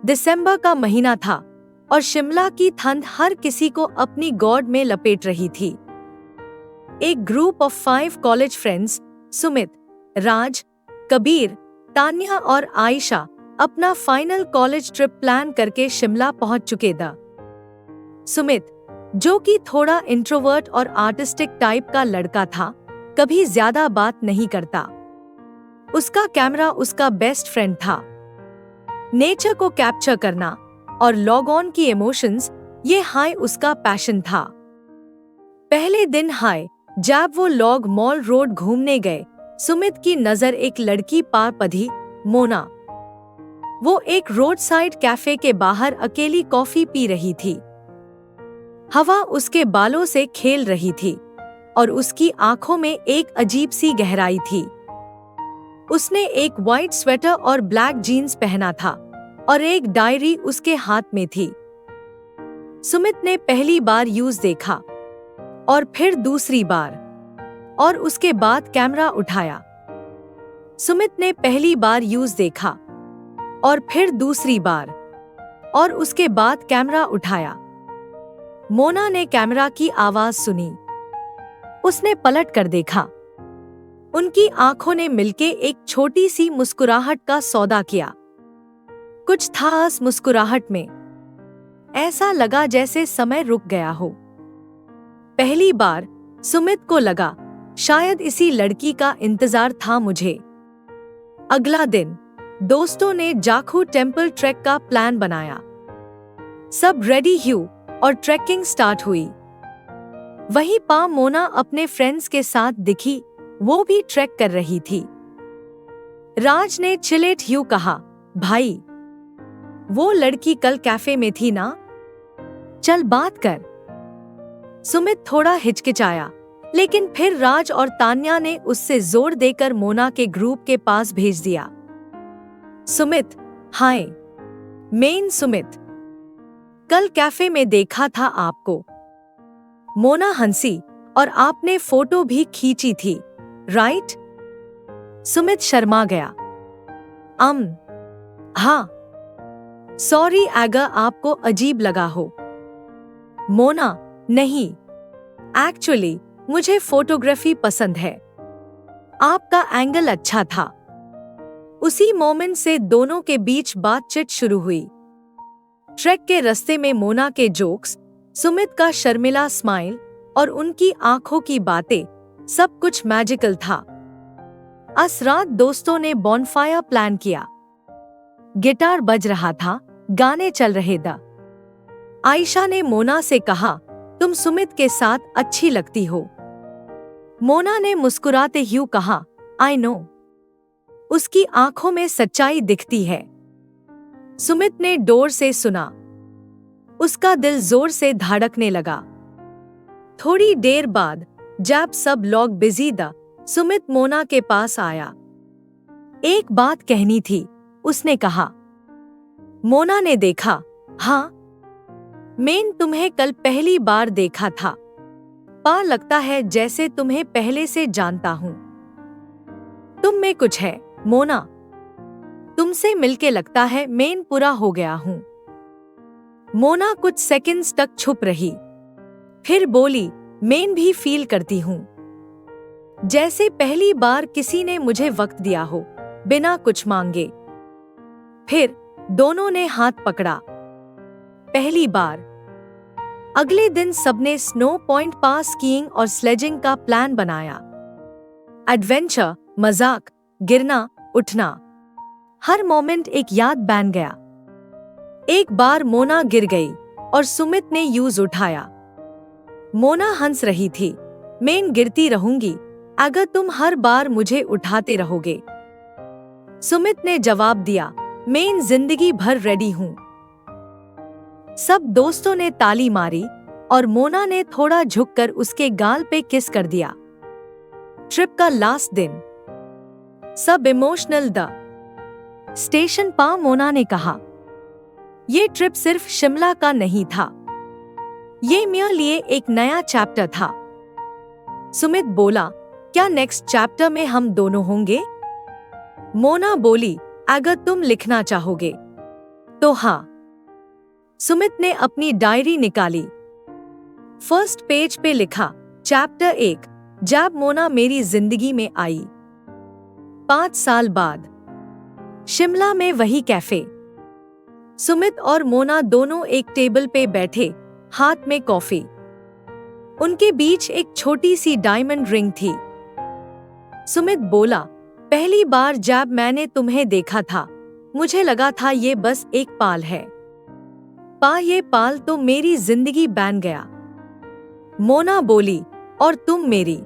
दिसंबर का महीना था और शिमला की ठंड हर किसी को अपनी गॉड में लपेट रही थी। एक group of 5 college friends Sumit, Raj, Kabir, Tanya और आयशा अपना फाइनल कॉलेज ट्रिप प्लान करके शिमला पहुंच चुके थे। सुमित, जो कि थोड़ा इंट्रोवर्ट और आर्टिस्टिक टाइप का लड़का था, कभी ज्यादा बात नहीं करता। उसका कैमरा उसका बेस्ट फ्रेंड था। नेचर को कैप्चर करना और लॉग ऑन की इमोशंस, ये हाई उसका पैशन था। पहले दिन हाई जब वो लॉग मॉल रोड घूमने गए, सुमित की नजर एक लड़की पार पड़ी, मोना। वो एक रोड साइड कैफे के बाहर अकेली कॉफी पी रही थी। हवा उसके बालों से खेल रही थी और उसकी आंखों में एक अजीब सी गहराई थी। उसने एक वाइट स्वेटर और ब्लैक जीन्स पहना था और एक डायरी उसके हाथ में थी। सुमित ने पहली बार यूज देखा और फिर दूसरी बार और उसके बाद कैमरा उठाया। सुमित ने पहली बार यूज देखा और फिर दूसरी बार और उसके बाद कैमरा उठाया। मोना ने कैमरा की आवाज सुनी। उसने पलट कर देखा। उनकी आंखों ने मिलके एक छोटी सी मुस्कुराहट का सौदा किया। कुछ था उस मुस्कुराहट में, ऐसा लगा जैसे समय रुक गया हो। पहली बार सुमित को लगा शायद इसी लड़की का इंतजार था मुझे। अगला दिन दोस्तों ने जाखू टेम्पल ट्रैक का प्लान बनाया। सब रेडी हुए और ट्रैकिंग स्टार्ट हुई। वहीं पा मोना अपने फ्रेंड्स के साथ दिखी, वो भी ट्रैक कर रही थी। राज ने चिलेट ह्यू कहा, भाई वो लड़की कल कैफे में थी ना, चल बात कर। सुमित थोड़ा हिचकिचाया, लेकिन फिर राज और तान्या ने उससे जोर देकर मोना के ग्रुप के पास भेज दिया। सुमित, हाय, मेन सुमित, कल कैफे में देखा था आपको। मोना हंसी, और आपने फोटो भी खींची थी, राइट? सुमित शर्मा गया। हाँ। सॉरी अगर आपको अजीब लगा हो। मोना, नहीं, एक्चुअली मुझे फोटोग्राफी पसंद है। आपका एंगल अच्छा था। उसी मोमेंट से दोनों के बीच बातचीत शुरू हुई। ट्रैक के रास्ते में मोना के जोक्स, सुमित का शर्मिला स्माइल और उनकी आंखों की बातें, सब कुछ मैजिकल था। उस रात दोस्तों ने बॉनफायर प्लान किया। गिटार बज रहा था, गाने चल रहे थे। आयशा ने मोना से कहा, तुम सुमित के साथ अच्छी लगती हो। मोना ने मुस्कुराते हुए कहा, आई नो। उसकी आंखों में सच्चाई दिखती है। सुमित ने डोर से सुना। उसका दिल जोर से धड़कने लगा। थोड़ी देर बाद जब सब लोग बिजी थे, सुमित मोना के पास आया। एक बात कहनी थी, उसने कहा। मोना ने देखा, हाँ, मैंने तुम्हें कल पहली बार देखा था। पा लगता है जैसे तुम्हें पहले से जानता हूं। तुम में कुछ है, मोना। तुमसे मिलके लगता है मैं पूरा हो गया हूं। मोना कुछ सेकंड्स तक चुप रही, फिर बोली, मैं भी फील करती हूं, जैसे पहली बार किसी ने मुझे वक्त दिया हो, बिना कुछ मांगे। फिर दोनों ने हाथ पकड़ा। पहली बार। अगले दिन सबने स्नो पॉइंट पास स्कीइंग और स्लेजिंग का प्लान बनाया। एडवेंचर, मजाक, गिरना, उठना, हर मोमेंट एक याद बन गया। एक बार मोना गिर गई और सुमित ने यूज उठाया। मोना हंस रही थी, मैं गिरती रहूंगी अगर तुम हर बार मुझे उठाते रहोगे। सुमित ने जवाब दिया, मैं जिंदगी भर रेडी हूं। सब दोस्तों ने ताली मारी और मोना ने थोड़ा झुककर उसके गाल पे किस कर दिया। ट्रिप का लास्ट दिन। सब इमोशनल द स्टेशन पा मोना ने कहा, ये ट्रिप सिर्फ शिमला का नहीं था, ये मेरे लिए एक नया चैप्टर था। सुमित बोला, क्या नेक्स्ट चैप्टर में हम दोनों होंगे? मोना बोली, अगर तुम लिखना चाहोगे। तो हाँ। सुमित ने अपनी डायरी निकाली। फर्स्ट पेज पे लिखा, चैप्टर 1, जब मोना मेरी जिंदगी में आई। 5 साल बाद शिमला में वही कैफे। सुमित और मोना दोनों एक टेबल पे बैठे, हाथ में कॉफी। उनके बीच एक छोटी सी डायमंड रिंग थी। सुमित बोला, पहली बार जब मैंने तुम्हें देखा था, मुझे लगा था ये बस एक पाल है। ये पाल तो मेरी जिंदगी बन गया। मोना बोली, और तुम मेरी।